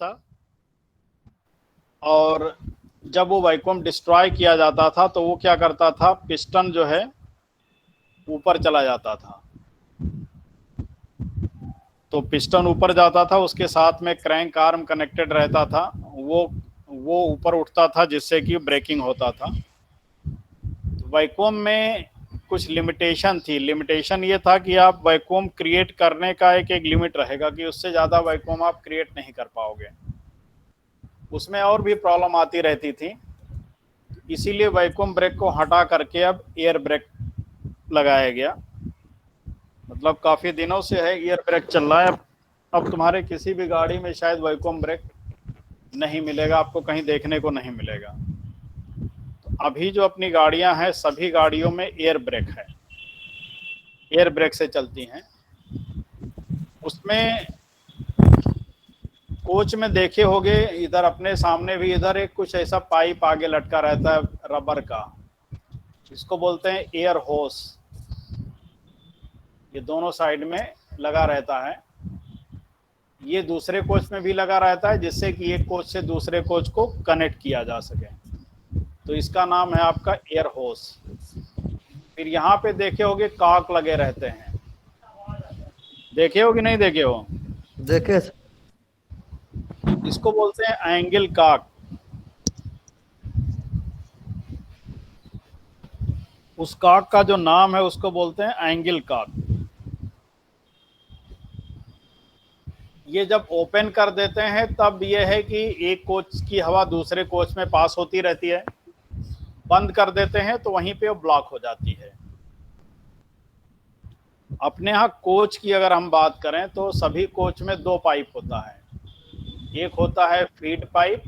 था, और जब वो वैक्यूम डिस्ट्रॉय किया जाता था तो वो क्या करता था, पिस्टन जो है ऊपर चला जाता था। तो पिस्टन ऊपर जाता था, उसके साथ में क्रैंक आर्म कनेक्टेड रहता था, वो ऊपर उठता था जिससे कि ब्रेकिंग होता था। तो वैक्यूम में कुछ लिमिटेशन थी। लिमिटेशन ये था कि आप वैक्यूम क्रिएट करने का एक लिमिट रहेगा कि उससे ज़्यादा वैक्यूम आप क्रिएट नहीं कर पाओगे। उसमें और भी प्रॉब्लम आती रहती थी, इसीलिए वैक्यूम ब्रेक को हटा करके अब एयर ब्रेक लगाया गया। मतलब काफ़ी दिनों से है एयर ब्रेक चल रहा है। अब तुम्हारे किसी भी गाड़ी में शायद वैक्यूम ब्रेक नहीं मिलेगा, आपको कहीं देखने को नहीं मिलेगा। तो अभी जो अपनी गाड़ियां हैं सभी गाड़ियों में एयर ब्रेक है, एयर ब्रेक से चलती हैं। उसमें कोच में देखे होंगे, इधर अपने सामने भी इधर एक कुछ ऐसा पाइप आगे लटका रहता है रबर का, इसको बोलते हैं एयर होस। ये दोनों साइड में लगा रहता है। ये दूसरे कोच में भी लगा रहता है जिससे कि एक कोच से दूसरे कोच को कनेक्ट किया जा सके। तो इसका नाम है आपका एयर होस। फिर यहाँ पे देखे होगे कॉक लगे रहते हैं, देखे हो कि नहीं देखे हो? देखे। इसको बोलते हैं एंगल कॉक। उस कॉक का जो नाम है उसको बोलते हैं एंगल कॉक। ये जब ओपन कर देते हैं तब ये है कि एक कोच की हवा दूसरे कोच में पास होती रहती है, बंद कर देते हैं तो वहीं पे वो ब्लॉक हो जाती है। अपने यहाँ कोच की अगर हम बात करें तो सभी कोच में दो पाइप होता है, एक होता है फीड पाइप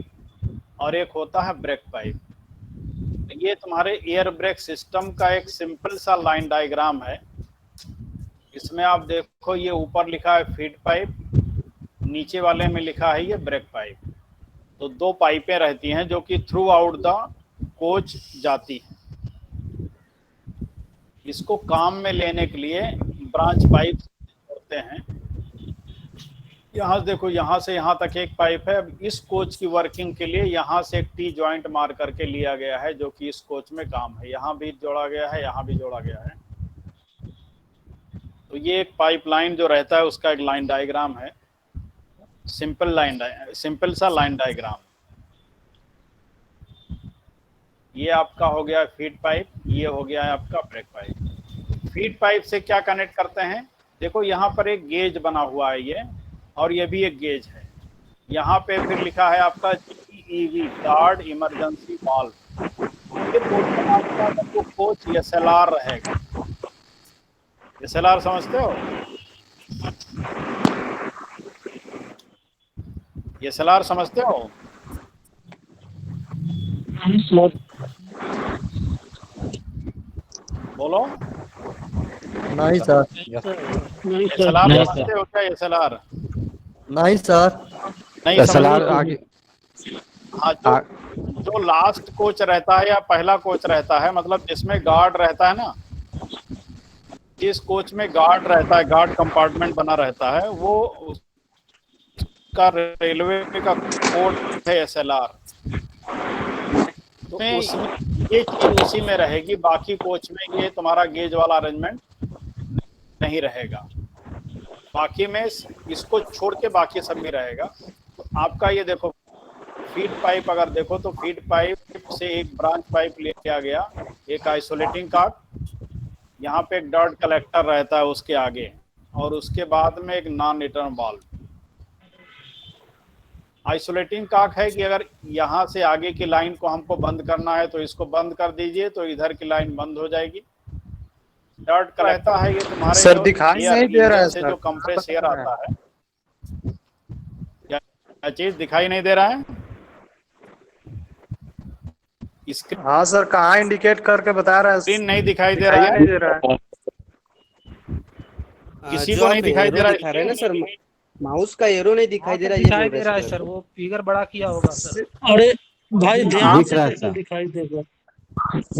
और एक होता है ब्रेक पाइप। ये तुम्हारे एयर ब्रेक सिस्टम का एक सिंपल सा लाइन डायग्राम है। इसमें आप देखो ये ऊपर लिखा है फीड पाइप, नीचे वाले में लिखा है ये ब्रेक पाइप। तो दो पाइपें रहती हैं जो कि थ्रू आउट द कोच जाती हैं। इसको काम में लेने के लिए ब्रांच पाइप होते हैं। यहाँ देखो, यहाँ से यहाँ तक एक पाइप है। अब इस कोच की वर्किंग के लिए यहाँ से एक टी जॉइंट मार करके लिया गया है जो कि इस कोच में काम है। यहाँ भी जोड़ा गया है, यहाँ भी जोड़ा गया है। तो ये एक पाइपलाइन जो रहता है उसका एक लाइन डायग्राम है, सिंपल सा लाइन डायग्राम। ये आपका हो गया फीड पाइप, ये हो गया है आपका ब्रेक पाइप। फीड पाइप से क्या कनेक्ट करते हैं, देखो यहाँ पर एक गेज बना हुआ है ये, और ये भी एक गेज है। यहाँ पे फिर लिखा है आपका GEV, गार्ड इमरजेंसी वाल्व। ये कोच बना हुआ है, तो कोच SLR रहेगा। SLR समझते हो? SLR समझते हो? बोलो। नहीं सर। SLR समझते हो क्या? SLR नहीं सर। नहीं SLR समझते? आगे। हाँ, जो लास्ट कोच रहता है या पहला कोच रहता है, मतलब जिसमें गार्ड रहता है ना, जिस कोच में गार्ड रहता है, गार्ड कंपार्टमेंट बना रहता है, वो उसका रेलवे का कोड है SLR। तो उसमें ये चीज उसी में रहेगी, बाकी कोच में ये तुम्हारा गेज वाला अरेंजमेंट नहीं रहेगा। बाकी में इसको छोड़ के बाकी सब में रहेगा। तो आपका ये देखो फीड पाइप अगर देखो तो फीड पाइप से एक ब्रांच पाइप लिया गया, एक आइसोलेटिंग कॉक, यहाँ पे एक डॉट कलेक्टर रहता है उसके आगे, और उसके बाद में एक non return valve. Isolating cock है कि अगर यहाँ से आगे की लाइन को हमको बंद करना है तो इसको बंद कर दीजिए तो इधर की लाइन बंद हो जाएगी। डॉट का रहता है ये तुम्हारे सर दिखाई नहीं दे रहा है से सर, जो कंप्रेस एयर आता है। क्या चीज दिखाई नहीं दे रहा है? हाँ सर, कहाँ इंडिकेट करके बता रहा है? स्क्रीन नहीं दिखाई दे रहा है? किसी को नहीं दिखाई दे रहा है सर? माउस का एरो नहीं दिखाई दे रहा है। दिखाई दे रहा है सर, वो फिगर बड़ा किया होगा सर। अरे भाई ध्यान से दिखाई देगा।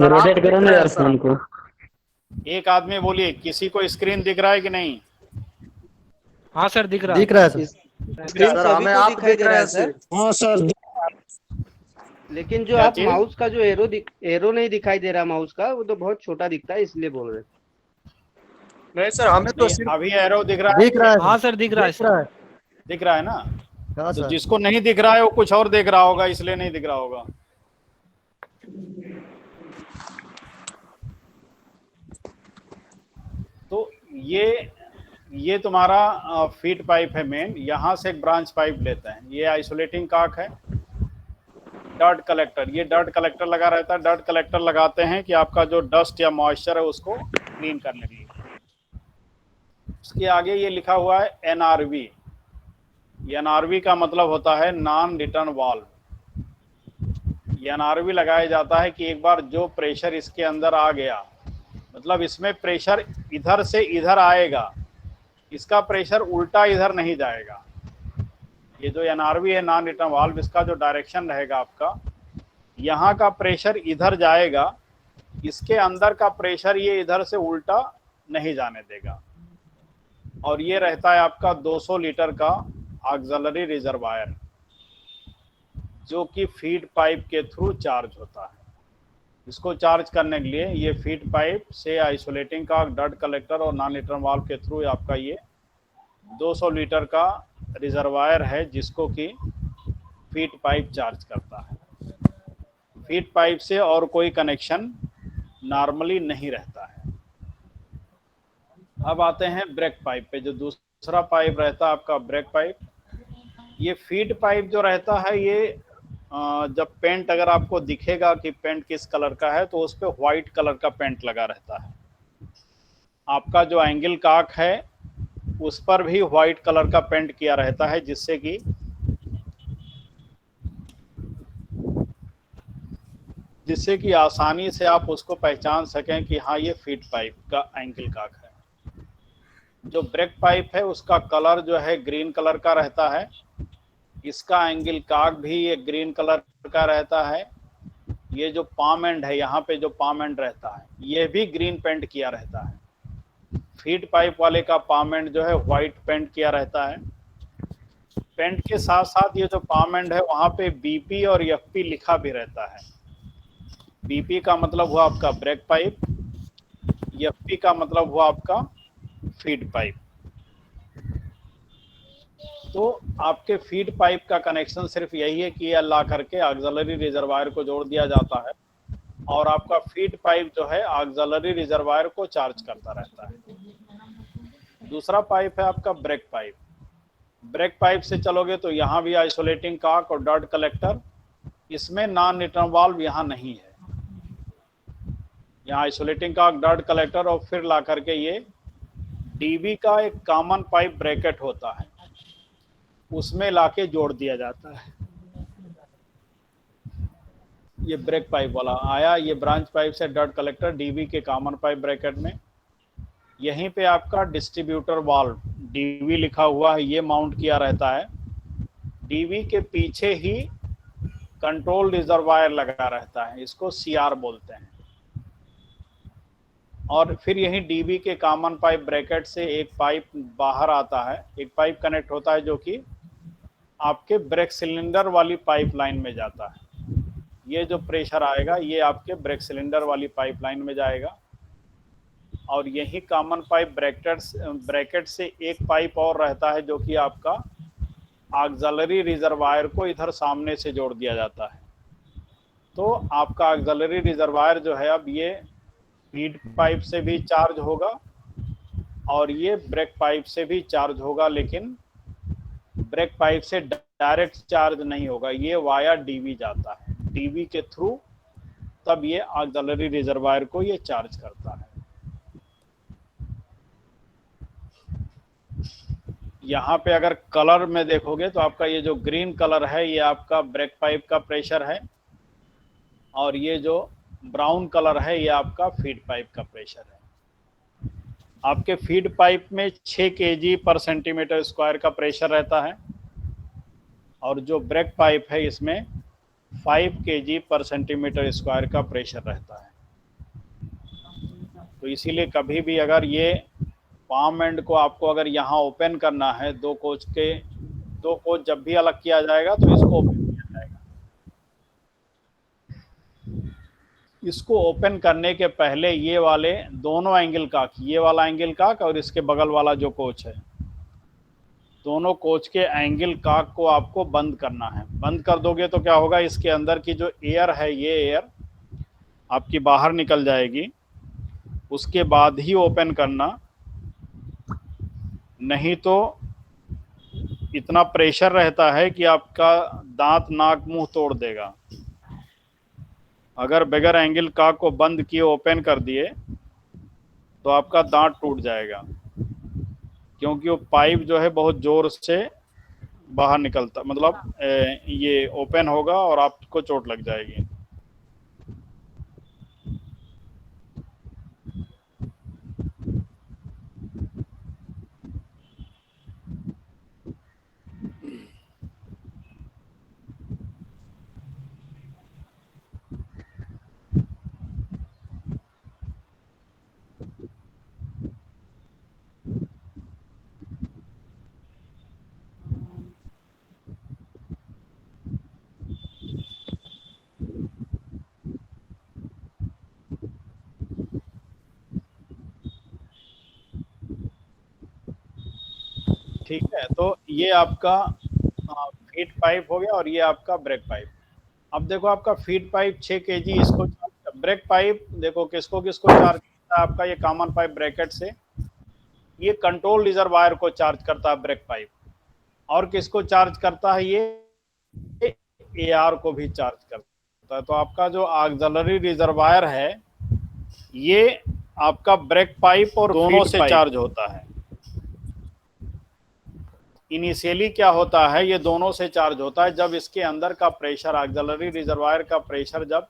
रोटेट करो ना यार फोन को। एक आदमी बोलिए, किसी को स्क्रीन दिख रहा है कि नहीं? हाँ सर दिख रहा दिख रहा है सर। स्क्रीन सर सभी हमें को आप दिखाई दिख दे रहे रहा हैं है सर, सिर्फ। हाँ सर। लेकिन जो क्या आप चीज? माउस का जो एरो नहीं दिखाई दे रहा माउस का, वो तो बहुत छोटा दिखता है, इसलिए बोल रहे हैं। नहीं सर, हमें तो नहीं, सिर्फ अभी एरो दिख रहा दिख रहा है? है हाँ सर, दिख रहा है दिख रहा सर। है। दिख रहा है ना? हाँ तो सर। जिसको नहीं दिख रहा है वो कुछ और देख रहा होगा, इसलिए नहीं दिख रहा होगा। तो ये तुम्हारा फीड पाइप है मेन। यहाँ से एक ब्रांच पाइप लेते हैं। ये आइसोलेटिंग काक है। डर्ट कलेक्टर, ये डर्ट कलेक्टर लगा रहता है। डर्ट कलेक्टर लगाते हैं कि आपका जो डस्ट या मॉइस्चर है उसको क्लीन करने के लिए। उसके आगे ये लिखा हुआ है एनआरवी। एनआरवी का मतलब होता है नॉन रिटर्न वाल्व। एनआरवी लगाया जाता है कि एक बार जो प्रेशर इसके अंदर आ गया, मतलब इसमें प्रेशर इधर से इधर आएगा, इसका प्रेशर उल्टा इधर नहीं जाएगा। ये जो एनआरवी है, नॉन रिटर्न वाल्व, इसका जो डायरेक्शन रहेगा आपका, यहाँ का प्रेशर इधर जाएगा, इसके अंदर का प्रेशर ये इधर से उल्टा नहीं जाने देगा। और ये रहता है आपका 200 लीटर का ऑक्सिलरी रिजर्वायर, जो कि फीड पाइप के थ्रू चार्ज होता है। इसको चार्ज करने के लिए ये फीड पाइप से आइसोलेटिंग का डर्ट कलेक्टर और नॉन रिटर्न वाल्व के थ्रू आपका ये 200 लीटर का रिजर्वायर है, जिसको कि फीड पाइप चार्ज करता है। फीड पाइप से और कोई कनेक्शन नॉर्मली नहीं रहता है। अब आते हैं ब्रेक पाइप पे। जो दूसरा पाइप रहता है आपका ब्रेक पाइप, ये फीड पाइप जो रहता है, ये जब पेंट अगर आपको दिखेगा कि पेंट किस कलर का है, तो उस पर व्हाइट कलर का पेंट लगा रहता है। आपका जो एंगल काक है उस पर भी व्हाइट कलर का पेंट किया रहता है, जिससे कि आसानी से आप उसको पहचान सकें कि हाँ ये फीड पाइप का एंगल काक है। जो ब्रेक पाइप है उसका कलर जो है ग्रीन कलर का रहता है। इसका एंगल काक भी एक ग्रीन कलर का रहता है। ये जो पाम एंड है, यहाँ पे जो पाम एंड रहता है, ये भी ग्रीन पेंट किया रहता है। फीड पाइप वाले का पाम एंड जो है व्हाइट पेंट किया रहता है। पेंट के साथ साथ ये जो पाम एंड है वहाँ पे बीपी और एफपी लिखा भी रहता है। बीपी का मतलब हुआ आपका ब्रेक पाइप, एफपी का मतलब हुआ आपका फीड पाइप। तो आपके फीड पाइप का कनेक्शन सिर्फ यही है कि ला करके ऑक्सिलरी रिजर्वायर को जोड़ दिया जाता है, और आपका फीड पाइप जो है ऑक्सिलरी रिजर्वायर को चार्ज करता रहता है। दूसरा पाइप है आपका ब्रेक पाइप। ब्रेक पाइप से चलोगे तो यहाँ भी आइसोलेटिंग काक और डर्ट कलेक्टर, इसमें नॉन रिटर्न वाल्व यहाँ नहीं है। यहाँ आइसोलेटिंग काक, डर्ट कलेक्टर और फिर ला करके ये डीबी का एक कॉमन पाइप ब्रैकेट होता है, उसमें लाके जोड़ दिया जाता है। ये ब्रेक पाइप वाला आया, ये ब्रांच पाइप से डर्ट कलेक्टर डीबी के कॉमन पाइप ब्रैकेट में। यहीं पे आपका डिस्ट्रीब्यूटर वाल्व डीवी लिखा हुआ है, ये माउंट किया रहता है। डीवी के पीछे ही कंट्रोल रिजर्वायर लगा रहता है, इसको सीआर बोलते हैं। और फिर यही डीबी के कॉमन पाइप ब्रैकेट से एक पाइप बाहर आता है, एक पाइप कनेक्ट होता है जो कि आपके ब्रेक सिलेंडर वाली पाइपलाइन में जाता है। ये जो प्रेशर आएगा ये आपके ब्रेक सिलेंडर वाली पाइपलाइन में जाएगा। और यही कॉमन पाइप ब्रैकेट से एक पाइप और रहता है जो कि आपका ऑक्सिलरी रिजर्वायर को इधर सामने से जोड़ दिया जाता है। तो आपका ऑक्सिलरी रिजर्वायर जो है अब ये फीड पाइप से भी चार्ज होगा और ये ब्रेक पाइप से भी चार्ज होगा, लेकिन ब्रेक पाइप से डायरेक्ट चार्ज नहीं होगा, ये वाया डीवी जाता है, डीवी के थ्रू तब ये ऑक्सिलरी रिजर्वायर को ये चार्ज करता है। यहाँ पे अगर कलर में देखोगे तो आपका ये जो ग्रीन कलर है ये आपका ब्रेक पाइप का प्रेशर है, और ये जो ब्राउन कलर है ये आपका फीड पाइप का प्रेशर है। आपके फीड पाइप में 6 kg पर सेंटीमीटर स्क्वायर का प्रेशर रहता है, और जो ब्रेक पाइप है इसमें 5 kg पर सेंटीमीटर स्क्वायर का प्रेशर रहता है। तो इसीलिए कभी भी अगर ये पाम एंड को आपको अगर यहाँ ओपन करना है, दो कोच के दो कोच जब भी अलग किया जाएगा तो इसको ओपन किया जाएगा। इसको ओपन करने के पहले ये वाले दोनों एंगल काक, ये वाला एंगल काक और इसके बगल वाला जो कोच है, दोनों कोच के एंगल काक को आपको बंद करना है। बंद कर दोगे तो क्या होगा, इसके अंदर की जो एयर है ये एयर आपकी बाहर निकल जाएगी। उसके बाद ही ओपन करना, नहीं तो इतना प्रेशर रहता है कि आपका दांत नाक मुंह तोड़ देगा। अगर बगैर एंगल काक को बंद किए ओपन कर दिए तो आपका दांत टूट जाएगा, क्योंकि वो पाइप जो है बहुत जोर से बाहर निकलता, मतलब ये ओपन होगा और आपको चोट लग जाएगी। ठीक है, तो ये आपका फीड पाइप हो गया और ये आपका ब्रेक पाइप। अब देखो आपका फीड पाइप 6 केजी, इसको ब्रेक पाइप देखो किसको किसको चार्ज करता है आपका, ये कॉमन पाइप ब्रैकेट से ये कंट्रोल रिजर्वायर को चार्ज करता है ब्रेक पाइप, और किसको चार्ज करता है, ये एआर को भी चार्ज करता है। तो आपका जो ऑक्सिलरी रिजर्वायर है ये आपका ब्रेक पाइप और दोनों से चार्ज होता है। इनिशियली क्या होता है, ये दोनों से चार्ज होता है जब इसके अंदर का प्रेशर, ऑक्सिलरी रिजर्वायर का प्रेशर जब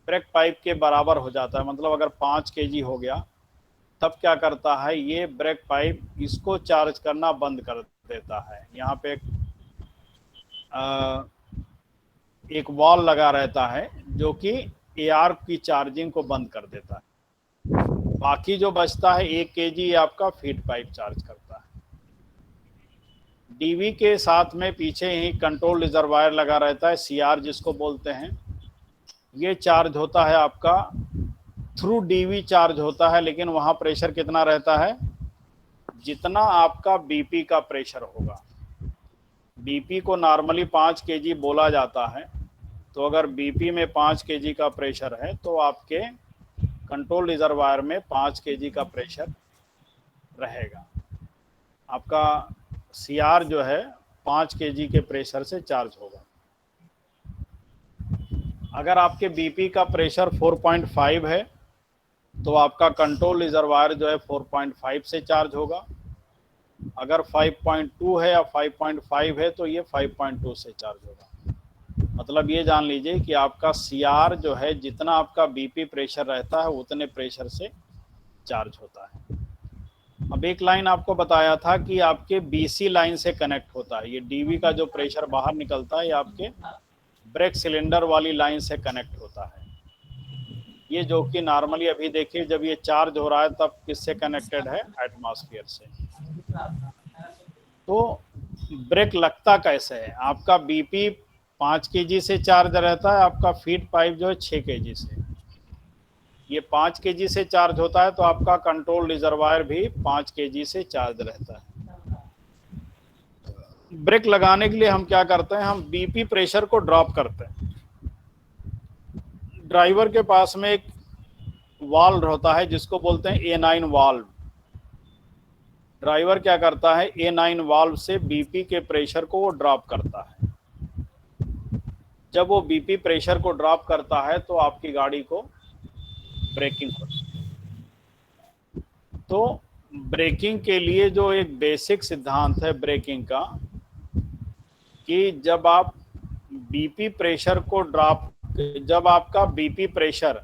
ब्रेक पाइप के बराबर हो जाता है, मतलब अगर 5 केजी हो गया, तब क्या करता है ये ब्रेक पाइप इसको चार्ज करना बंद कर देता है। यहाँ पे एक वॉल लगा रहता है जो कि एआर की चार्जिंग को बंद कर देता है। बाकी जो बचता है 1 केजी आपका फीड पाइप चार्ज करता है। डीवी के साथ में पीछे ही कंट्रोल रिजर्वायर लगा रहता है, सीआर जिसको बोलते हैं। ये चार्ज होता है आपका थ्रू डीवी चार्ज होता है, लेकिन वहाँ प्रेशर कितना रहता है, जितना आपका बीपी का प्रेशर होगा। बीपी को नॉर्मली 5 केजी बोला जाता है, तो अगर बीपी में 5 केजी का प्रेशर है तो आपके कंट्रोल रिजर्वायर में 5 केजी का प्रेशर रहेगा। आपका सीआर जो है 5 केजी के प्रेशर से चार्ज होगा। अगर आपके बीपी का प्रेशर 4.5 है तो आपका कंट्रोल रिजर्वायर जो है 4.5 से चार्ज होगा। अगर 5.2 है या 5.5 है तो ये 5.2 से चार्ज होगा। मतलब ये जान लीजिए कि आपका सीआर जो है जितना आपका बीपी प्रेशर रहता है उतने प्रेशर से चार्ज होता है। अब एक लाइन आपको बताया था कि आपके बीसी लाइन से कनेक्ट होता है। ये डीवी का जो प्रेशर बाहर निकलता है ये आपके ब्रेक सिलेंडर वाली लाइन से कनेक्ट होता है। ये जो कि नॉर्मली अभी देखिए जब ये चार्ज हो रहा है तब किससे कनेक्टेड है, एटमॉस्फेयर से। तो ब्रेक लगता कैसे है, आपका बीपी 5 केजी से चार्ज रहता है, आपका फीड पाइप जो है 6 केजी से। ये 5 केजी से चार्ज होता है तो आपका कंट्रोल रिजर्वायर भी 5 केजी से चार्ज रहता है। ब्रेक लगाने के लिए हम क्या करते हैं, हम बीपी प्रेशर को ड्रॉप करते हैं। ड्राइवर के पास में एक वाल्व होता है जिसको बोलते हैं A9 वाल्व। ड्राइवर क्या करता है, A9 वाल्व से बीपी के प्रेशर को वो ड्रॉप करता है। जब वो बीपी प्रेशर को ड्रॉप करता है तो आपकी गाड़ी को ब्रेकिंग होती है। तो ब्रेकिंग के लिए जो एक बेसिक सिद्धांत है ब्रेकिंग का, कि जब आप बीपी प्रेशर को ड्रॉप, जब आपका बीपी प्रेशर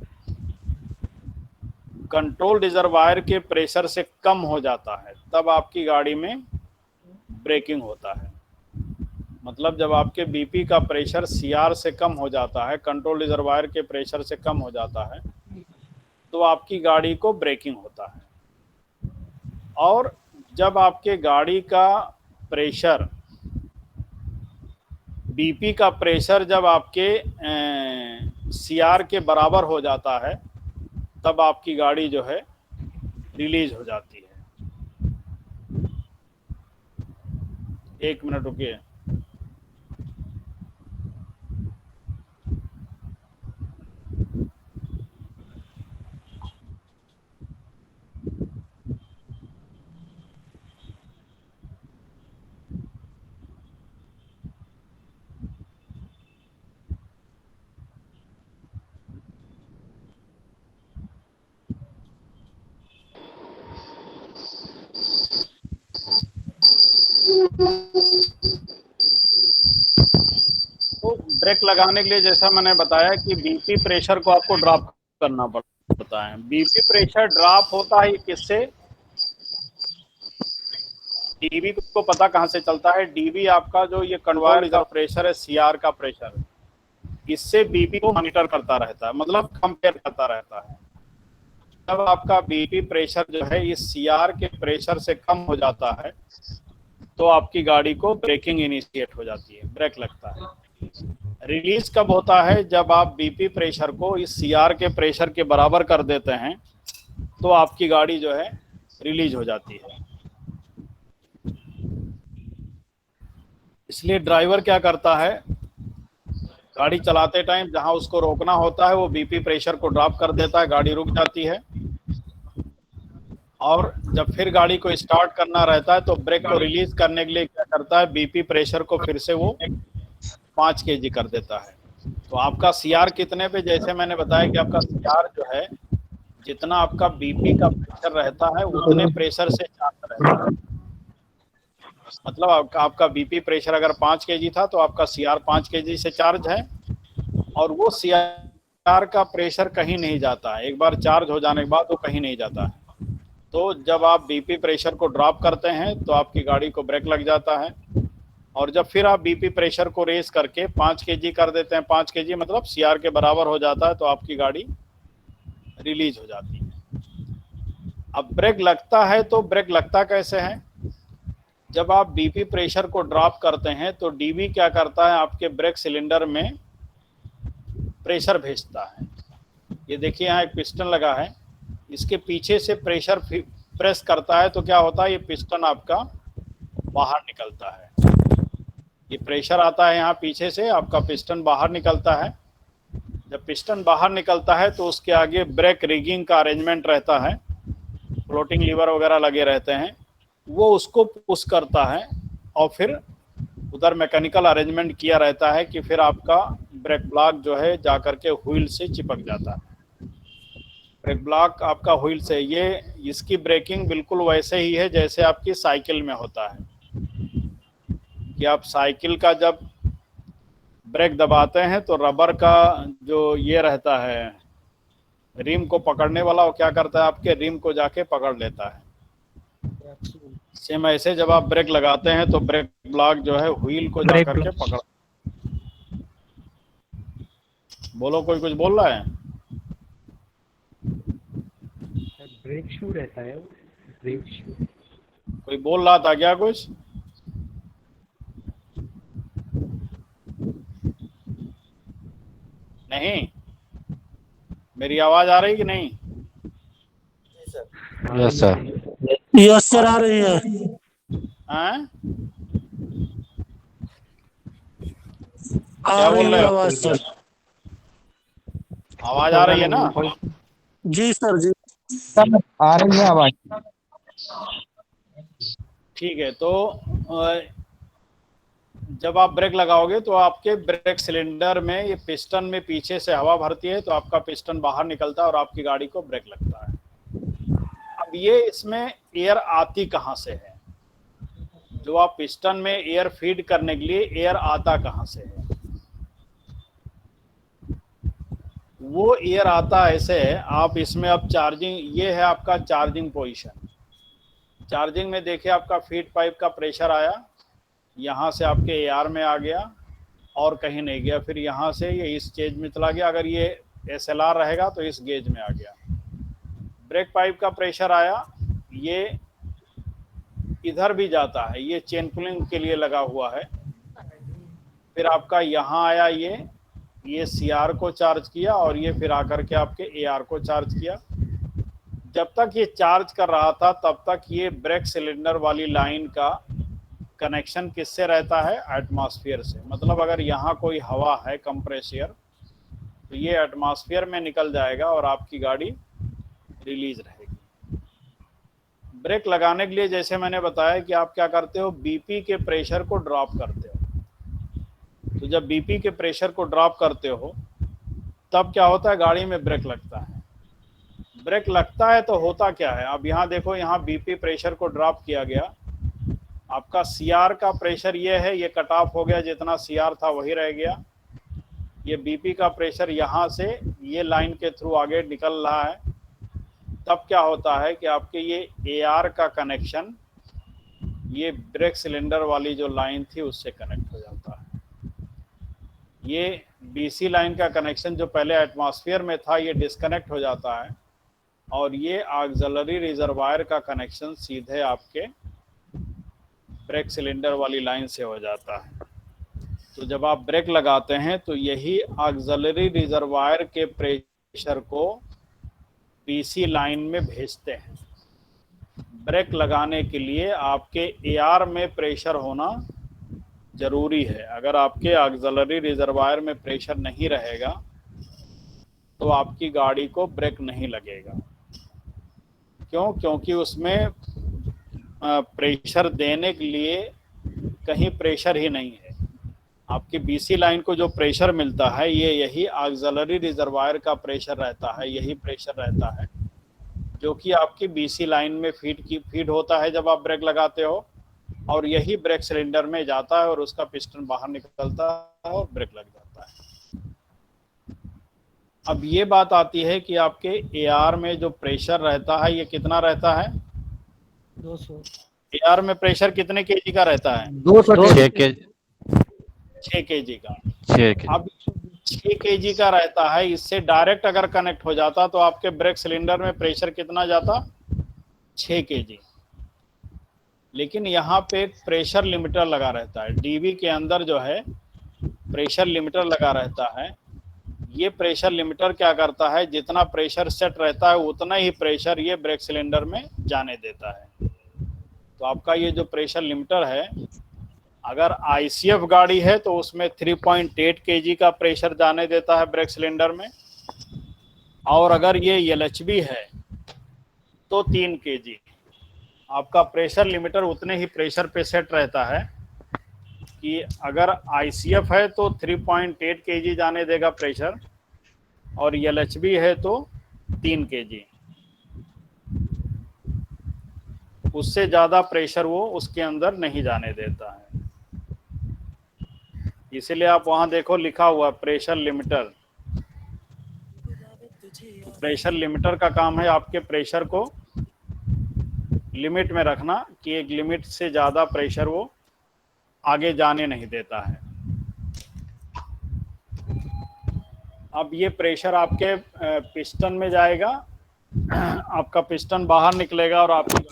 कंट्रोल रिजर्वायर के प्रेशर से कम हो जाता है तब आपकी गाड़ी में ब्रेकिंग होता है। मतलब जब आपके बीपी का प्रेशर सीआर से कम हो जाता है, कंट्रोल रिजर्वायर के प्रेशर से कम हो जाता है, तो आपकी गाड़ी को ब्रेकिंग होता है। और जब आपके गाड़ी का प्रेशर बीपी का प्रेशर जब आपके सीआर के बराबर हो जाता है तब आपकी गाड़ी जो है रिलीज हो जाती है। 1 मिनट रुकिए। तो ब्रेक लगाने के लिए जैसा मैंने बताया कि बीपी प्रेशर को आपको ड्रॉप करना पड़ता है। बीपी प्रेशर ड्रॉप होता है किससे? डीबी को पता कहाँ से चलता है? डीबी आपका जो ये कन्वर्जन का प्रेशर है, सीआर का प्रेशर, इससे बीपी को मॉनिटर करता रहता है, मतलब कंपेयर करता रहता है। जब आपका बीपी प्रेशर जो है इस सीआर के प्रेशर से कम हो जाता है तो आपकी गाड़ी को ब्रेकिंग इनिशिएट हो जाती है, ब्रेक लगता है। रिलीज कब होता है? जब आप बीपी प्रेशर को इस सीआर के प्रेशर के बराबर कर देते हैं तो आपकी गाड़ी जो है रिलीज हो जाती है। इसलिए ड्राइवर क्या करता है, गाड़ी चलाते टाइम जहां उसको रोकना होता है वो बीपी प्रेशर को ड्रॉप कर देता है, गाड़ी रुक जाती है, और जब फिर गाड़ी को स्टार्ट करना रहता है तो ब्रेक को रिलीज करने के लिए क्या करता है, बीपी प्रेशर को फिर से वो 5 kg कर देता है। तो आपका सीआर कितने पे? जैसे मैंने बताया कि आपका सीआर जो है, जितना आपका बीपी का प्रेशर रहता है उतने प्रेशर से चार्ज रहता है। मतलब आपका बीपी प्रेशर अगर 5 kg था तो आपका सीआर 5 kg से चार्ज है, और वो सीआर का प्रेशर कहीं नहीं जाता है, एक बार चार्ज हो जाने के बाद वो कहीं नहीं जाता है। तो जब आप बीपी प्रेशर को ड्रॉप करते हैं तो आपकी गाड़ी को ब्रेक लग जाता है, और जब फिर आप बीपी प्रेशर को रेस करके 5 kg कर देते हैं, 5 kg मतलब सीआर के बराबर हो जाता है, तो आपकी गाड़ी रिलीज हो जाती है। अब ब्रेक लगता है तो ब्रेक लगता कैसे है? जब आप बीपी प्रेशर को ड्रॉप करते हैं तो डीबी क्या करता है, आपके ब्रेक सिलेंडर में प्रेशर भेजता है। ये देखिए यहाँ एक पिस्टन लगा है, इसके पीछे से प्रेशर प्रेस करता है तो क्या होता है, ये पिस्टन आपका बाहर निकलता है। ये प्रेशर आता है यहाँ पीछे से, आपका पिस्टन बाहर निकलता है। जब पिस्टन बाहर निकलता है तो उसके आगे ब्रेक रिगिंग का अरेंजमेंट रहता है, फ्लोटिंग लीवर वगैरह लगे रहते हैं, वो उसको पुश करता है, और फिर उधर मैकेनिकल अरेंजमेंट किया रहता है कि फिर आपका ब्रेक ब्लॉक जो है जाकर के व्हील से चिपक जाता है। ब्रेक ब्लॉक आपका व्हील से, ये इसकी ब्रेकिंग बिल्कुल वैसे ही है जैसे आपकी साइकिल में होता है कि आप साइकिल का जब ब्रेक दबाते हैं तो रबर का जो ये रहता है रिम को पकड़ने वाला, वो क्या करता है, आपके रिम को जाके पकड़ लेता है। सेम ऐसे जब आप ब्रेक लगाते हैं तो ब्रेक ब्लॉक जो है व्हील को जाकर के पकड़। बोलो, कोई कुछ बोल रहा है? ब्रेक शू रहता है, ब्रेक शू। कोई बोल रहा था क्या कुछ? नहीं? मेरी आवाज आ रही कि नहीं? Yes sir. यस सर, आ रही है। हैं? आ रही है आवाज सर। आवाज आ रही है ना? जी सर, जी आ रही है आवाज। ठीक है। तो जब आप ब्रेक लगाओगे तो आपके ब्रेक सिलेंडर में ये पिस्टन में पीछे से हवा भरती है, तो आपका पिस्टन बाहर निकलता है और आपकी गाड़ी को ब्रेक लगता है। अब ये इसमें एयर आती कहाँ से है? जो आप पिस्टन में एयर फीड करने के लिए एयर आता कहाँ से है? वो एयर आता ऐसे है, आप इसमें अब चार्जिंग, ये है आपका चार्जिंग पोजीशन। चार्जिंग में देखिए आपका फीड पाइप का प्रेशर आया, यहाँ से आपके एआर में आ गया और कहीं नहीं गया, फिर यहाँ से ये इस गेज में चला गया, अगर ये एसएलआर रहेगा तो इस गेज में आ गया। ब्रेक पाइप का प्रेशर आया, ये इधर भी जाता है, ये चेन पुलिंग के लिए लगा हुआ है, फिर आपका यहाँ आया ये CR को चार्ज किया और ये फिर आकर के आपके AR को चार्ज किया। जब तक ये चार्ज कर रहा था तब तक ये ब्रेक सिलेंडर वाली लाइन का कनेक्शन किससे रहता है? एटमॉस्फेयर से। मतलब अगर यहाँ कोई हवा है कंप्रेसर तो ये एटमॉस्फेयर में निकल जाएगा और आपकी गाड़ी रिलीज रहेगी। ब्रेक लगाने के लिए जैसे मैंने बताया कि आप क्या करते हो, BP के प्रेशर को ड्रॉप करते हो। तो जब BP के प्रेशर को ड्रॉप करते हो तब क्या होता है, गाड़ी में ब्रेक लगता है। ब्रेक लगता है तो होता क्या है, अब यहाँ देखो, यहाँ BP प्रेशर को ड्रॉप किया गया, आपका CR का प्रेशर ये है, ये कट ऑफ हो गया, जितना CR था वही रह गया। ये BP का प्रेशर यहाँ से ये लाइन के थ्रू आगे निकल रहा है। तब क्या होता है कि आपके ये AR का कनेक्शन ये ब्रेक सिलेंडर वाली जो लाइन थी उससे कनेक्ट हो जाता है। ये BC लाइन का कनेक्शन जो पहले एटमॉस्फेयर में था ये डिस्कनेक्ट हो जाता है और ये ऑक्सिलरी रिजर्वायर का कनेक्शन सीधे आपके ब्रेक सिलेंडर वाली लाइन से हो जाता है। तो जब आप ब्रेक लगाते हैं तो यही ऑक्सिलरी रिजर्वायर के प्रेशर को BC लाइन में भेजते हैं। ब्रेक लगाने के लिए आपके AR में प्रेशर होना जरूरी है। अगर आपके ऑक्सिलरी रिजर्वायर में प्रेशर नहीं रहेगा तो आपकी गाड़ी को ब्रेक नहीं लगेगा। क्यों? क्योंकि उसमें प्रेशर देने के लिए कहीं प्रेशर ही नहीं है। आपकी BC लाइन को जो प्रेशर मिलता है ये यही ऑक्सिलरी रिजर्वायर का प्रेशर रहता है, यही प्रेशर रहता है जो कि आपकी BC लाइन में फीड होता है जब आप ब्रेक लगाते हो, और यही ब्रेक सिलेंडर में जाता है और उसका पिस्टन बाहर निकलता है और ब्रेक लग जाता है। अब ये बात आती है कि आपके AR में जो प्रेशर रहता है ये कितना रहता है? 200। AR में प्रेशर कितने kg का रहता है? 200 6 के 6 kg का। 6 के अब 6 kg का रहता है, इससे डायरेक्ट अगर कनेक्ट हो जाता तो आपके ब्रेक सिलेंडर में प्रेशर कितना जाता? 6 kg। लेकिन यहाँ पे एक प्रेशर लिमिटर लगा रहता है, DB के अंदर जो है प्रेशर लिमिटर लगा रहता है। ये प्रेशर लिमिटर क्या करता है, जितना प्रेशर सेट रहता है उतना ही प्रेशर ये ब्रेक सिलेंडर में जाने देता है। तो आपका ये जो प्रेशर लिमिटर है, अगर ICF गाड़ी है तो उसमें 3.8 kg का प्रेशर जाने देता है ब्रेक सिलेंडर में, और अगर ये LHB है तो 3 kg। आपका प्रेशर लिमिटर उतने ही प्रेशर पे सेट रहता है कि अगर ICF है तो 3.8 kg जाने देगा प्रेशर, और LHB है तो 3 kg। उससे ज़्यादा प्रेशर वो उसके अंदर नहीं जाने देता है। इसीलिए आप वहाँ देखो लिखा हुआ प्रेशर लिमिटर। प्रेशर लिमिटर का काम है आपके प्रेशर को लिमिट में रखना कि एक लिमिट से ज़्यादा प्रेशर वो आगे जाने नहीं देता है। अब ये प्रेशर आपके पिस्टन में जाएगा, आपका पिस्टन बाहर निकलेगा और आपकी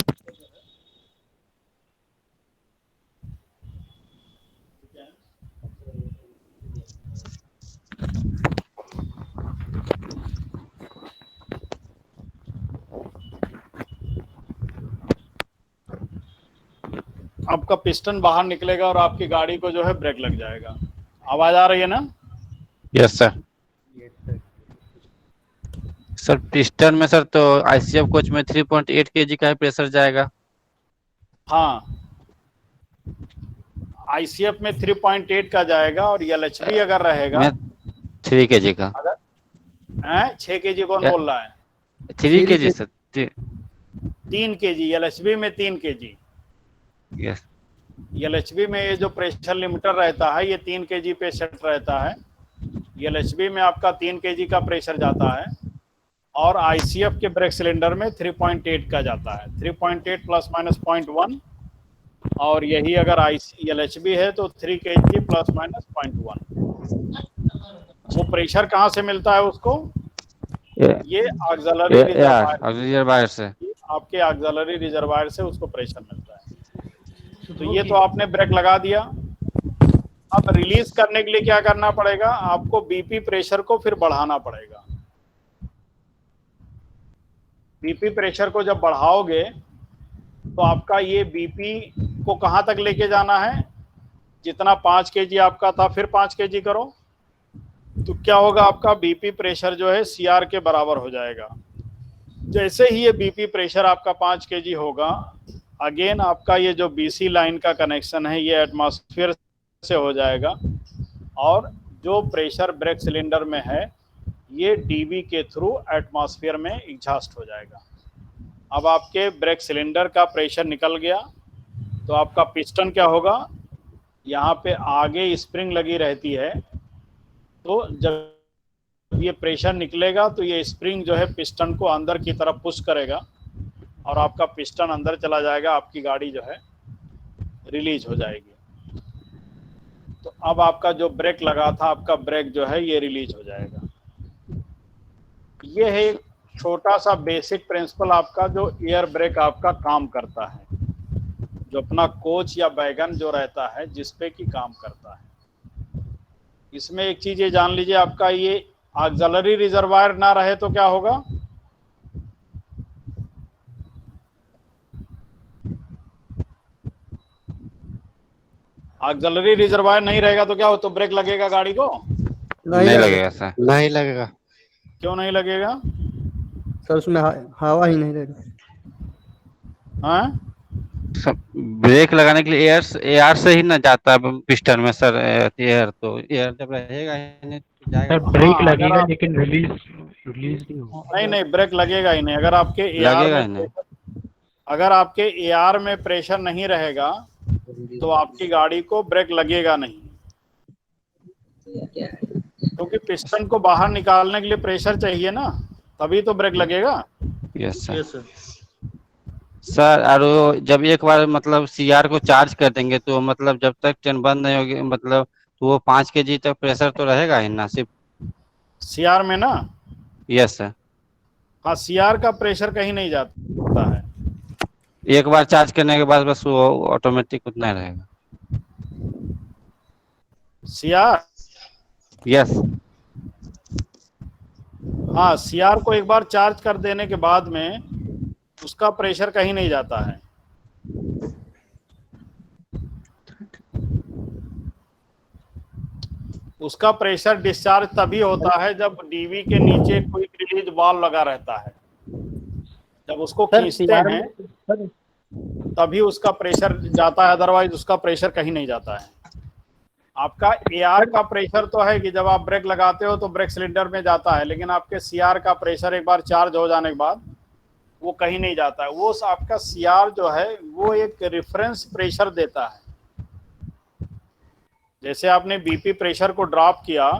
आपका पिस्टन बाहर निकलेगा और आपकी गाड़ी को जो है ब्रेक लग जाएगा। आवाज आ रही है ना? Yes sir. सर पिस्टन में सर तो ICF कोच में 3.8 kg का ही प्रेशर जाएगा। हाँ, ICF में 3.8 का जाएगा, और LHB अगर रहेगा 3 kg का। है 6 kg कौन बोल रहा है? 3 kg सर। 3 kg LHB में 3 kg। यस। LHB में ये जो प्रेशर लिमिटर रहता है ये 3 kg पे सेट रहता है। LHB में आपका 3 kg का प्रेशर जाता है, और ICF के ब्रेक सिलेंडर में 3.8 का जाता है। 3.8 प्लस माइनस 0.1, और यही अगर LHB है तो 3 kg प्लस माइनस 0.1। वो प्रेशर कहाँ से मिलता है उसको? ये ऑक्सिलरी रिजर्वायर से, आपके ऑक्सिलरी रिजर्वायर से उसको प्रेशर मिलता है। तो ये तो आपने ब्रेक लगा दिया। अब रिलीज करने के लिए क्या करना पड़ेगा, आपको बीपी प्रेशर को फिर बढ़ाना पड़ेगा। बीपी प्रेशर को जब बढ़ाओगे तो आपका ये बीपी को कहां तक लेके जाना है, जितना 5 kg आपका था फिर 5 kg करो, तो क्या होगा, आपका बीपी प्रेशर जो है सीआर के बराबर हो जाएगा। जैसे ही ये बीपी प्रेशर आपका 5 kg होगा, अगेन आपका ये जो बीसी लाइन का कनेक्शन है ये एटमॉस्फेयर से हो जाएगा, और जो प्रेशर ब्रेक सिलेंडर में है ये डीबी के थ्रू एटमॉस्फेयर में एग्जॉस्ट हो जाएगा। अब आपके ब्रेक सिलेंडर का प्रेशर निकल गया, तो आपका पिस्टन क्या होगा, यहाँ पे आगे स्प्रिंग लगी रहती है, तो जब ये प्रेशर निकलेगा तो ये स्प्रिंग जो है पिस्टन को अंदर की तरफ पुश करेगा और आपका पिस्टन अंदर चला जाएगा, आपकी गाड़ी जो है रिलीज हो जाएगी। तो अब आपका जो ब्रेक लगा था, आपका ब्रेक जो है ये रिलीज हो जाएगा। ये है एक छोटा सा बेसिक प्रिंसिपल आपका, जो एयर ब्रेक आपका काम करता है, जो अपना कोच या वैगन जो रहता है जिस पे कि काम करता है। इसमें एक चीज ये जान लीजिए, आपका ये ऑक्सिलरी रिजर्वायर ना रहे तो क्या होगा, ऑक्सिलरी रिजर्वायर नहीं रहेगा तो क्या हो, तो ब्रेक लगेगा गाड़ी को? नहीं लगेगा सर। नहीं लगेगा। क्यों नहीं लगेगा? सर उसमें हवा ही नहीं रहेगा। हाँ, ब्रेक लगाने के लिए एयर से ही ना जाता है पिस्टन में सर, एयर तो एयर जब रहेगा ही नहीं तो जाएगा। सर ब्रेक हाँ, लगेगा आप, लेकिन रिलीज नहीं होगा। नहीं ब्रेक लगेगा ही नहीं। अगर आपके लगेगा ही नहीं। अगर आपके एआर में प्रेशर नहीं रहेगा तो आपकी गाड़ी को ब्रेक लगेगा नहीं, क्योंकि पिस्टन को बाहर निकालने के लिए प्रेशर चाहिए ना, तभी तो ब्रेक लगेगा। Yes sir. सर और जब एक बार मतलब सीआर को चार्ज कर देंगे तो मतलब जब तक ट्रेन बंद नहीं होगी, मतलब तो वो 5 kg तक प्रेशर तो रहेगा ही ना सिर्फ सीआर में ना? Yes sir. हाँ, सीआर का प्रेशर कहीं नहीं जाता है। एक बार चार्ज करने के बाद बस वो ऑटोमेटिक उतना ही रहेगा। CR, yes. हाँ, सीआर को एक बार चार्ज कर देने के बाद में उसका प्रेशर कहीं नहीं जाता है। उसका प्रेशर डिस्चार्ज तभी होता है जब डीवी के नीचे क्विक रिलीज वाल्व लगा रहता है, जब उसको खींचते हैं तभी उसका प्रेशर जाता है, अदरवाइज उसका प्रेशर कहीं नहीं जाता है। आपका एआर का प्रेशर तो है कि जब आप ब्रेक लगाते हो तो ब्रेक सिलेंडर में जाता है, लेकिन आपके सीआर का प्रेशर एक बार चार्ज हो जाने के बाद वो कहीं नहीं जाता है। वो आपका सीआर जो है वो एक रेफरेंस प्रेशर देता है। जैसे आपने बीपी प्रेशर को ड्रॉप किया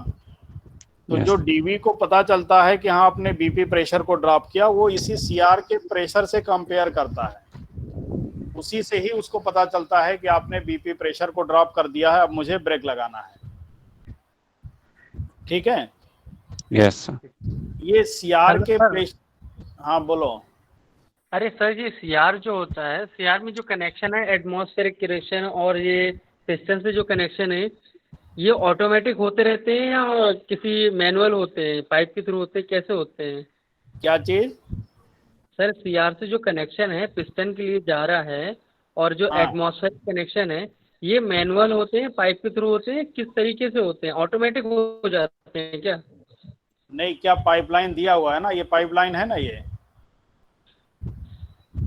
तो जो डीवी को पता चलता है कि हाँ आपने बीपी प्रेशर को ड्रॉप किया, वो इसी सीआर के प्रेशर से कंपेयर करता है, उसी से ही उसको पता चलता है कि आपने बीपी प्रेशर को ड्रॉप कर दिया है, अब मुझे ब्रेक लगाना है। ठीक है? यस। ये सीआर के प्रेशर। हाँ बोलो। अरे सर, ये सीआर जो होता है, सीआर में जो कनेक्शन है एटमॉस्फेरिक कनेक्शन और ये पिस्टन से जो कनेक्शन है, ये ऑटोमेटिक होते रहते हैं या किसी मैनुअल होते हैं, पाइप के थ्रू होते हैं, कैसे होते हैं? क्या चीज? सर सीआर से जो कनेक्शन है पिस्टन के लिए जा रहा है और जो एटमॉस्फेरिक कनेक्शन है ये मैनुअल होते हैं, पाइप के थ्रू होते हैं, किस तरीके से होते हैं? ऑटोमेटिक हो जाते हैं क्या? नहीं, क्या पाइपलाइन दिया हुआ है ना, ये पाइपलाइन है ना ये।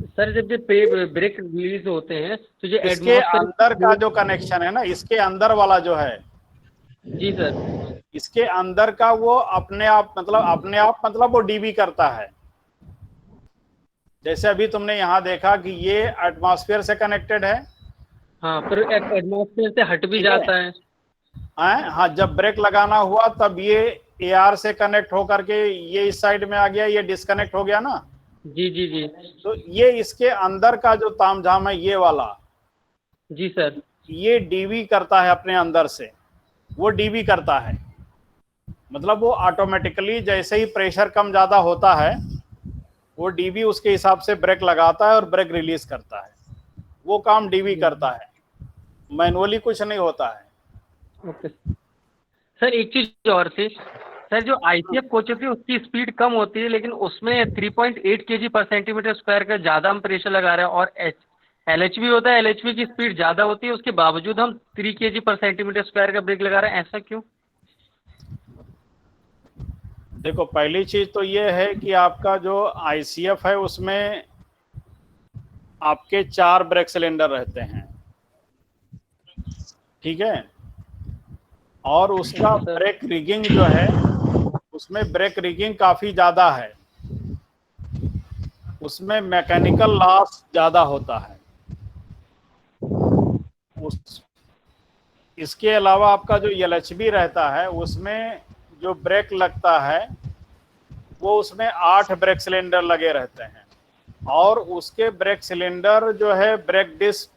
सर जब ये ब्रेक रिलीज होते हैं तो ये इसके अंदर का जो कनेक्शन है ना, इसके अंदर वाला जो है, जी सर, इसके अंदर का वो अपने आप मतलब वो डीबी करता है। जैसे अभी तुमने यहाँ देखा कि ये एटमॉस्फेयर से कनेक्टेड है। हाँ, फिर एटमॉस्फेयर से हट भी जाता है। हाँ, जब ब्रेक लगाना हुआ तब ये एआर से कनेक्ट होकर के ये इस साइड में आ गया, ये डिस्कनेक्ट हो गया ना। जी जी जी। तो ये इसके अंदर का जो तामझाम है ये वाला, जी सर, ये डीवी करता है अपने अंदर से, वो डीवी करता है। मतलब वो ऑटोमेटिकली जैसे ही प्रेशर कम ज्यादा होता है वो डीवी उसके हिसाब से ब्रेक लगाता है और ब्रेक रिलीज करता है। वो काम डीवी करता है, मैनुअली कुछ नहीं होता है। ओके सर, एक चीज और थी सर, जो ICF कोच होती है उसकी स्पीड कम होती है, लेकिन उसमें 3.8 kg पर सेंटीमीटर स्क्वायर का ज़्यादा हम प्रेशर लगा रहे हैं, और LHV होता है, LHV की स्पीड ज़्यादा होती है, उसके बावजूद हम 3 kg पर सेंटीमीटर स्क्वायर का ब्रेक लगा रहे हैं, ऐसा क्यों? देखो, पहली चीज तो ये है कि आपका जो ICF है उसमें आपके 4 ब्रेक सिलेंडर रहते हैं, ठीक है। और उसका ब्रेक रिगिंग जो है, उसमें ब्रेक रिगिंग काफी ज्यादा है, उसमें मैकेनिकल लॉस ज्यादा होता है। इसके अलावा आपका जो LHB रहता है उसमें जो ब्रेक लगता है वो उसमें 8 ब्रेक सिलेंडर लगे रहते हैं, और उसके ब्रेक सिलेंडर जो है ब्रेक डिस्क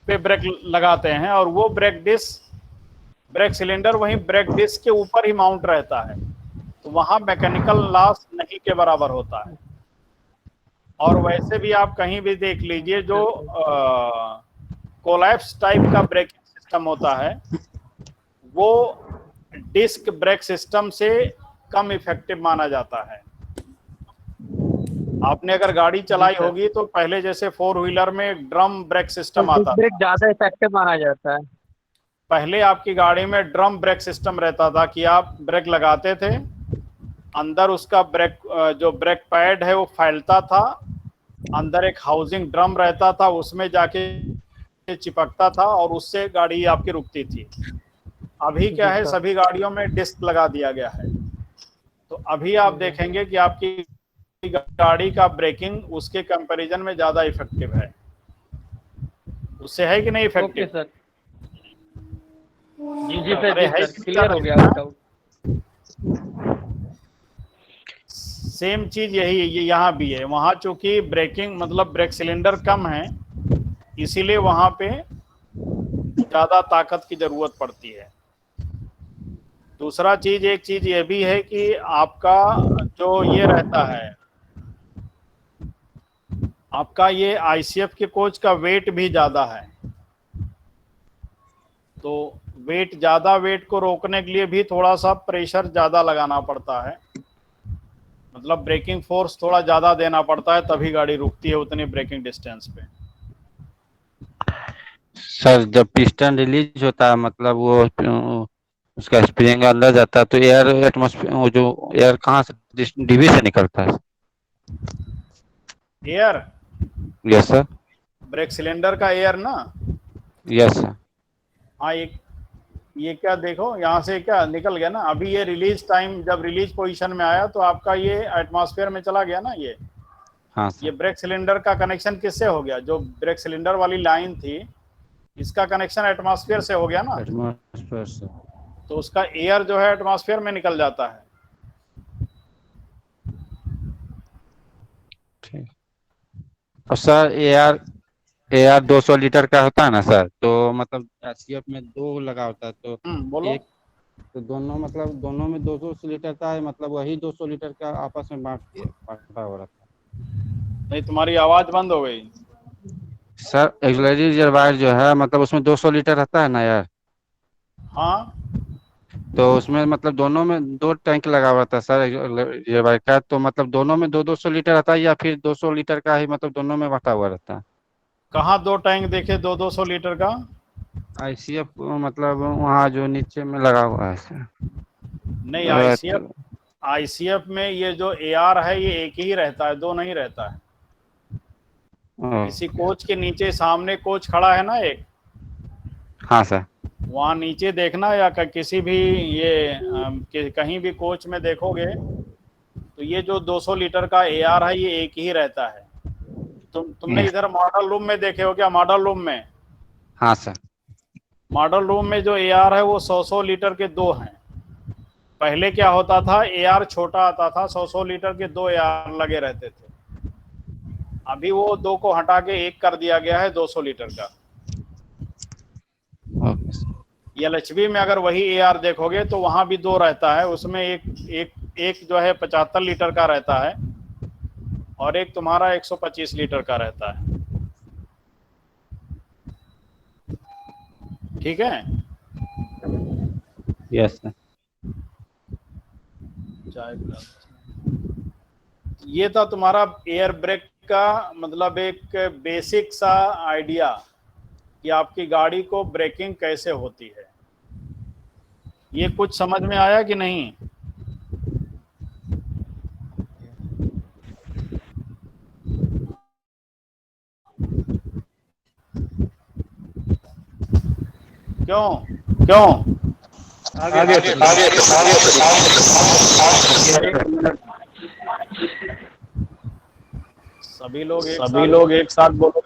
पे ब्रेक लगाते हैं, और वो ब्रेक सिलेंडर वहीं ब्रेक डिस्क के ऊपर ही माउंट रहता है, तो वहां मैकेनिकल लॉस नहीं के बराबर होता है। और वैसे भी आप कहीं भी देख लीजिए, जो कोलैप्स टाइप का ब्रेकिंग सिस्टम होता है वो डिस्क ब्रेक सिस्टम से कम इफेक्टिव माना जाता है। आपने अगर गाड़ी चलाई होगी तो पहले जैसे 4 व्हीलर में ड्रम ब्रेक सिस्टम आता था, ब्रेक ज़्यादा इफेक्टिव माना जाता है। पहले आपकी गाड़ी में ड्रम ब्रेक सिस्टम रहता था कि आप ब्रेक लगाते थे, अंदर उसका ब्रेक जो ब्रेक पैड है वो फैलता था, अंदर एक हाउसिंग ड्रम रहता था, उसमें जाके चिपकता था और उससे गाड़ी आपकी रुकती थी। अभी क्या है, सभी गाड़ियों में डिस्क लगा दिया गया है, तो अभी आप देखेंगे कि आपकी गाड़ी का ब्रेकिंग उसके कंपैरिजन में ज्यादा इफेक्टिव है, उससे है कि नहीं इफेक्टिव? ओके सर, जी सर, अरे है जी सर, क्लियर हो गया डाउट। सेम चीज यही ये यहाँ भी है, वहाँ चूंकि ब्रेकिंग मतलब ब्रेक सिलेंडर कम है, इसीलिए वहाँ पे ज्यादा ताकत की जरूरत पड़ती है। दूसरा चीज, एक चीज ये भी है कि आपका जो ये रहता है, आपका ये ICF के कोच का वेट भी ज्यादा है, तो वेट को रोकने के लिए भी थोड़ा सा प्रेशर ज्यादा लगाना पड़ता है, मतलब ब्रेकिंग फोर्स थोड़ा ज्यादा देना पड़ता है, तभी गाड़ी रुकती है उतनी ब्रेकिंग डिस्टेंस पे। सर जब पिस्टन रिलीज होता है, मतलब वो उसका स्प्रिंग अंदर जाता है, तो एयर एटमॉस्फेयर, वो जो एयर कहाँ से, डिब्बी से निकलता है? Air? Yes sir. Brake cylinder का एयर ना? Yes sir. हाँ, ये क्या देखो, यहाँ से क्या निकल गया ना, अभी ये रिलीज टाइम जब रिलीज पोजीशन में आया तो आपका ये एटमॉस्फेयर में चला गया ना ये। हाँ ये सर। ब्रेक सिलेंडर का कनेक्शन किससे हो गया? जो ब्रेक सिलेंडर वाली लाइन थी, इसका कनेक्शन एटमॉस्फेयर से हो गया ना, एटमॉस्फेयर से। तो उसका एयर जो है एटमॉस्फेयर में निकल जाता है। ठीक। और सर एआर 200 लीटर का होता है ना सर, तो मतलब ICF में 2 लगा होता है, तो बोलो। एक तो दोनों में 200 लीटर का है, मतलब वही 200 लीटर का आपस में बांटा हो रहा था। नहीं, तुम्हारी आवाज बंद हो गई। सर एक्सिलरी रिजर्वायर जो है, मतलब उसमें 200 लीटर रहता है ना यार, हाँ, तो उसमें मतलब दोनों में 2 टैंक लगा हुआ था सर रिजर्वायर का, तो मतलब दोनों में 200 लीटर रहता है, या फिर 200 लीटर का ही मतलब दोनों में बांटा हुआ रहता है? कहाँ 2 टैंक देखे 200 लीटर का? ICF मतलब वहाँ जो नीचे में लगा हुआ है सर। नहीं, ICF में ये जो AR है ये एक ही रहता है, 2 नहीं रहता है। इसी कोच के नीचे सामने कोच खड़ा है ना एक। हाँ सर। वहाँ नीचे देखना, या किसी भी ये कहीं भी कोच में देखोगे तो ये जो 200 लीटर का AR है ये एक ही रहता है। तुमने इधर मॉडल रूम में देखे हो क्या? मॉडल रूम में? हाँ सर। मॉडल रूम में जो AR है वो 100 लीटर के 2 हैं। पहले क्या होता था, AR छोटा आता था, 100 लीटर के 2 AR लगे रहते थे। अभी वो 2 को हटा के 1 कर दिया गया है 200 लीटर का। LHB में अगर वही AR देखोगे तो वहां भी 2 रहता है, उसमें एक जो है 75 लीटर का रहता है और एक तुम्हारा 125 लीटर का रहता है। ठीक है, यस सर। चाय ग्लास। ये था तुम्हारा एयर ब्रेक का मतलब एक बेसिक सा आइडिया कि आपकी गाड़ी को ब्रेकिंग कैसे होती है। ये कुछ समझ में आया कि नहीं? क्यों क्यों? सभी लोग एक साथ बोलो।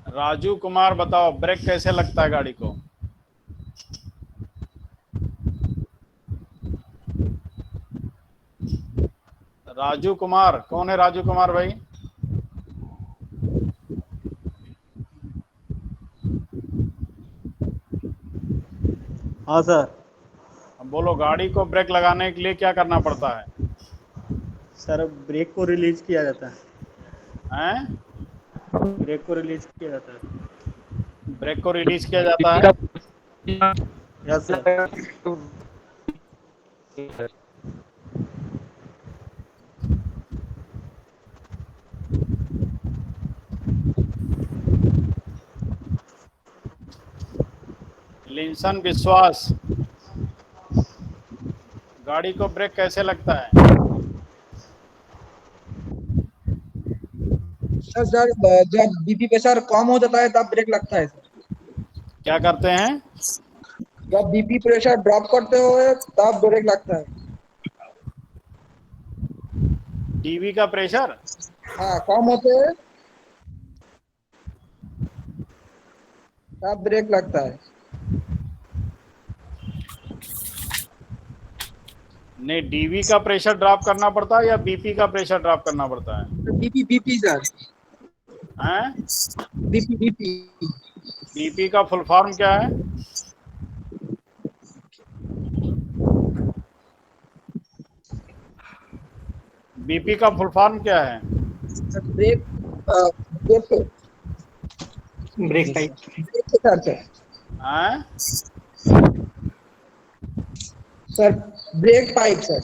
राजू कुमार बताओ ब्रेक कैसे लगता है गाड़ी को? राजू कुमार कौन है? राजू कुमार भाई हाँ सर। अब बोलो, गाड़ी को ब्रेक लगाने के लिए क्या करना पड़ता है? सर ब्रेक को रिलीज किया जाता है। हैं? ब्रेक को रिलीज किया जाता है। ब्रेक को रिलीज किया जाता है। Yes sir. लिंसन विश्वास, गाड़ी को ब्रेक कैसे लगता है? सर जब बीपी प्रेशर कम हो जाता है तब ब्रेक लगता है सर। क्या करते हैं? जब बीपी प्रेशर ड्रॉप करते हो तब ब्रेक लगता है। टीवी का प्रेशर हाँ कम होते हैं तब ब्रेक लगता है। नहीं, डीवी का प्रेशर ड्रॉप करना पड़ता है या बीपी का प्रेशर ड्रॉप करना पड़ता है? BP sir. हैं? बीपी बीपी का फुल फॉर्म क्या है? बीपी का फुल फॉर्म क्या है? Brake brake type. हैं? Sir brake pipe sir.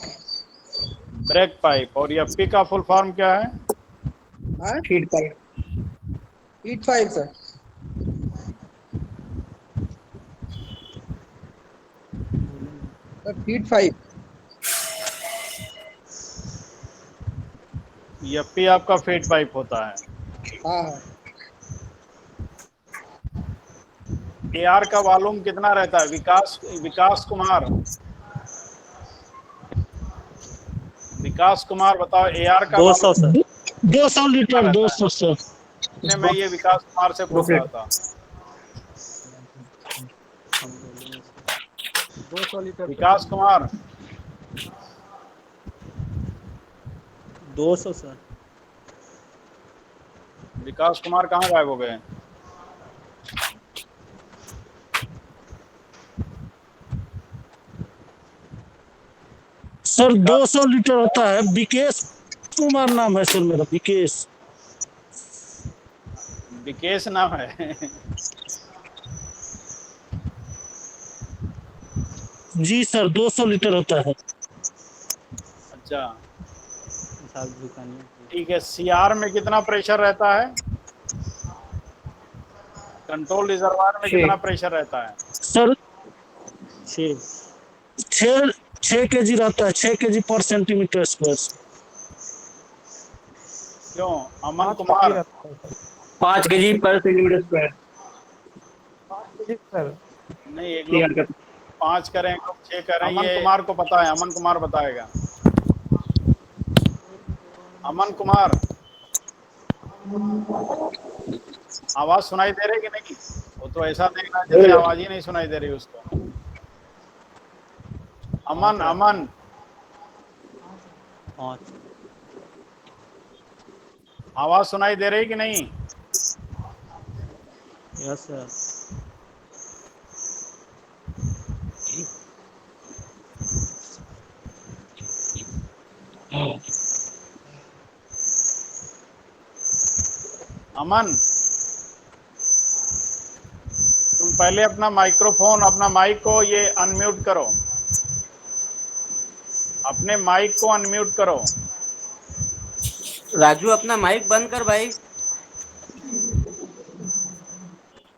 Brake pipe. और एफपी का फुल फॉर्म क्या है? Feed pipe sir. Feed pipe. FP आपका फीड पाइप होता है। हाँ। एआर का वॉल्यूम कितना रहता है? विकास कुमार बताओ एआर का 200 सर। 200 litre 200 sir. मैं ये विकास कुमार से पूछ रहा था। 200 लीटर। विकास कुमार 200 सर। विकास कुमार कहाँ गायब हो गए? सर 200 लीटर होता है। विकेश कुमार नाम है सर मेरा। विकेश नाम है? जी सर 200 लीटर होता है। अच्छा ठीक है। सीआर में कितना प्रेशर रहता है? कंट्रोल रिजर्वायर में कितना प्रेशर रहता है? सर 6 kg रहता है। 6 kg पर सेंटीमीटर स्क्वायर। क्यों? अमन कुमार 5 kg पर सेंटीमीटर स्क्वायर। नहीं, एक लोग 5 करें, एक लोग 6 करें। अमन कुमार को पता है, अमन कुमार बताएगा। अमन कुमार आवाज सुनाई दे रही कि नहीं? वो तो ऐसा देखना जैसे आवाज ही नहीं सुनाई दे रही उसको। अमन आवाज सुनाई दे रही कि नहीं? Yes sir. अमन, तुम पहले अपना माइक्रोफोन, अपना माइक को ये अनम्यूट करो, अपने माइक को अनम्यूट करो। राजू अपना माइक बंद कर भाई।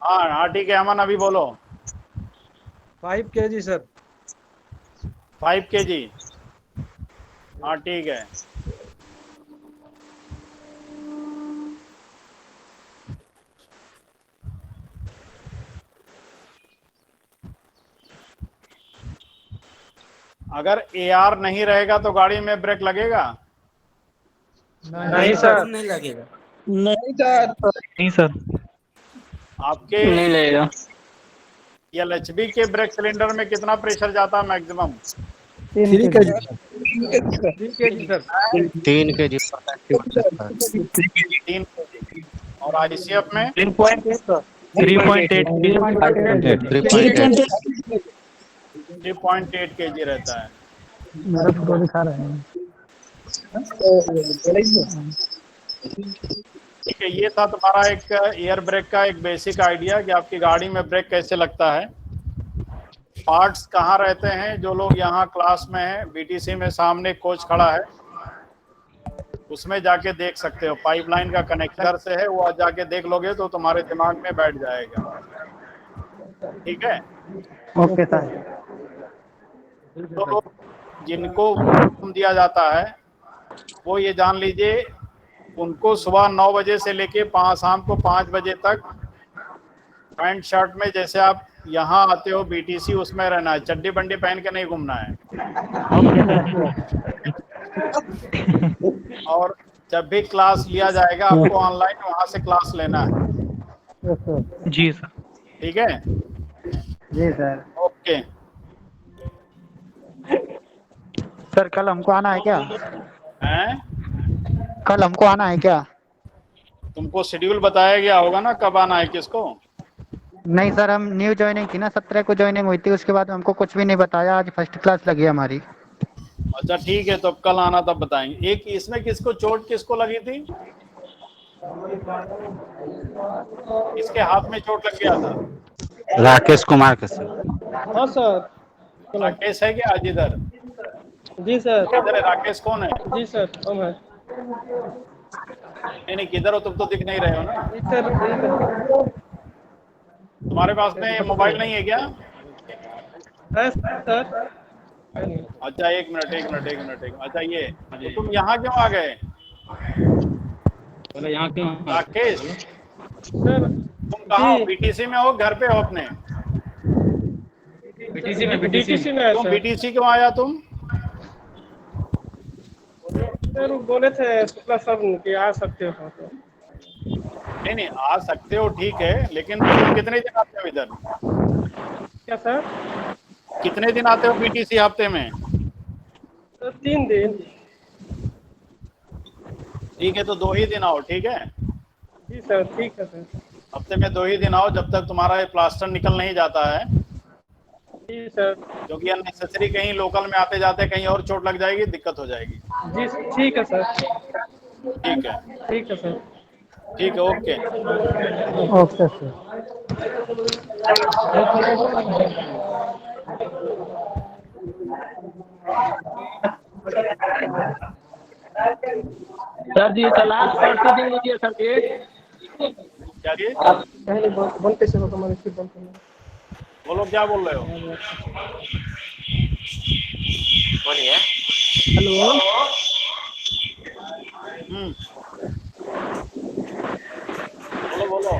हाँ हाँ ठीक है अमन, अभी बोलो। 5 kg सर। 5 kg, हाँ ठीक है। अगर AR नहीं रहेगा तो गाड़ी में ब्रेक लगेगा? नहीं सर। नहीं लगेगा। नहीं सर। नहीं सर। आपके नहीं लगेगा। LHB के ब्रेक सिलेंडर में कितना प्रेशर जाता है maximum? 3 kg। 3 kg sir. 3 kg 3 kg। और ICF में 3.8 सर। 3.8 3.8 kg रहता है। मेरा फोटो दिखा रहे हैं। ठीक है, ये था तुम्हारा एक एयर ब्रेक का एक बेसिक आइडिया कि आपकी गाड़ी में ब्रेक कैसे लगता है। पार्ट्स कहाँ रहते हैं? जो लोग यहाँ क्लास में हैं, BTC में सामने कोच खड़ा है, उसमें जाके देख सकते हो। पाइपलाइन का कनेक्टर से है, वो जाके देख लोगे तो तुम्हारे दिमाग में बैठ जाएगा। ठीक है, ओके सर। तो जिनको दिया जाता है वो ये जान लीजिए, उनको सुबह 9 बजे से लेके शाम को 5 बजे तक पैंट शर्ट में, जैसे आप यहाँ आते हो BTC, उसमें रहना है। चड्डी बंडी पहन के नहीं घूमना है। और जब भी क्लास लिया जाएगा आपको ऑनलाइन, वहां से क्लास लेना है। जी सर। ठीक है, जी सर। ओके। सर कल हमको आना है क्या? हैं? कल हमको आना है क्या? तुमको शेड्यूल बताया गया होगा ना कब आना है किसको? नहीं सर, हम न्यू ज्वाइनिंग थी ना, 17 को ज्वाइनिंग हुई थी, उसके बाद हमको कुछ भी नहीं बताया। आज फर्स्ट क्लास लगी हमारी। अच्छा ठीक है, तो अब कल आना तब बताएंगे। एक इसमें किसको चोट किसको लगी थी? इसके हाथ में चोट लग गया था? राकेश कुमार के सर। हाँ सर। राकेश है क्या आज इधर? जी सर। किधर है राकेश? कौन है? जी सर, हम है। नहीं किधर हो? तुम तो दिख नहीं रहे हो ना। जी सर। तुम्हारे पास में मोबाइल नहीं है क्या? है सर। अच्छा एक मिनट। अच्छा ये, तो तुम यहाँ क्यों आ गए यहाँ क्यों? राकेश? सर तुम कहाँ हो? BTC में हो, घर पे हो अपने? BTC में है तुम सर। BTC क्यों आया तुम? सर वो बोले थे शुक्ला सर कि आ सकते हो तो। नहीं आ सकते हो ठीक है, लेकिन तुम कितने दिन आते हो इधर? क्या सर? कितने दिन आते हो BTC हफ्ते में? सर 3 दिन। ठीक है, तो 2 ही दिन आओ। ठीक है, जी सर, ठीक है सर। हफ्ते में 2 ही दिन आओ, जब तक तुम्हारा ये प्लास्टर निकल नहीं जाता है। जी सर। क्योंकि अननेसेसरी कहीं लोकल में आते जाते कहीं और चोट लग जाएगी, दिक्कत हो जाएगी। जी ठीक है सर। ठीक है, ठीक है सर। ठीक है, ओके। Okay sir. सर जी क्लास प्रतिदिन लीजिए सर जी। क्या ये? पहले बंद कैसे होगा? हमारे फिर बंद करना। बोलो, क्या बोल रहे हो? बोलिए। हेलो। बोलो।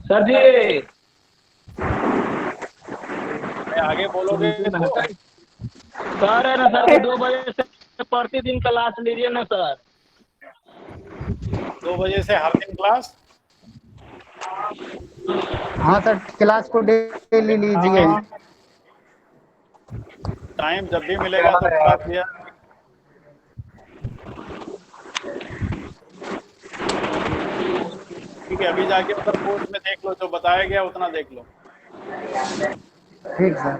सर जी आगे बोलोगे? सर है ना सर, 2 बजे से प्रतिदिन क्लास लीजिए ना सर। 2 बजे से हर दिन क्लास? हाँ सर, क्लास को डेली लीजिए। टाइम जब भी मिलेगा तो क्लास लिया। ठीक है, अभी जाके उधर कोर्स में देख लो, जो बताया गया उतना देख लो। ठीक सर।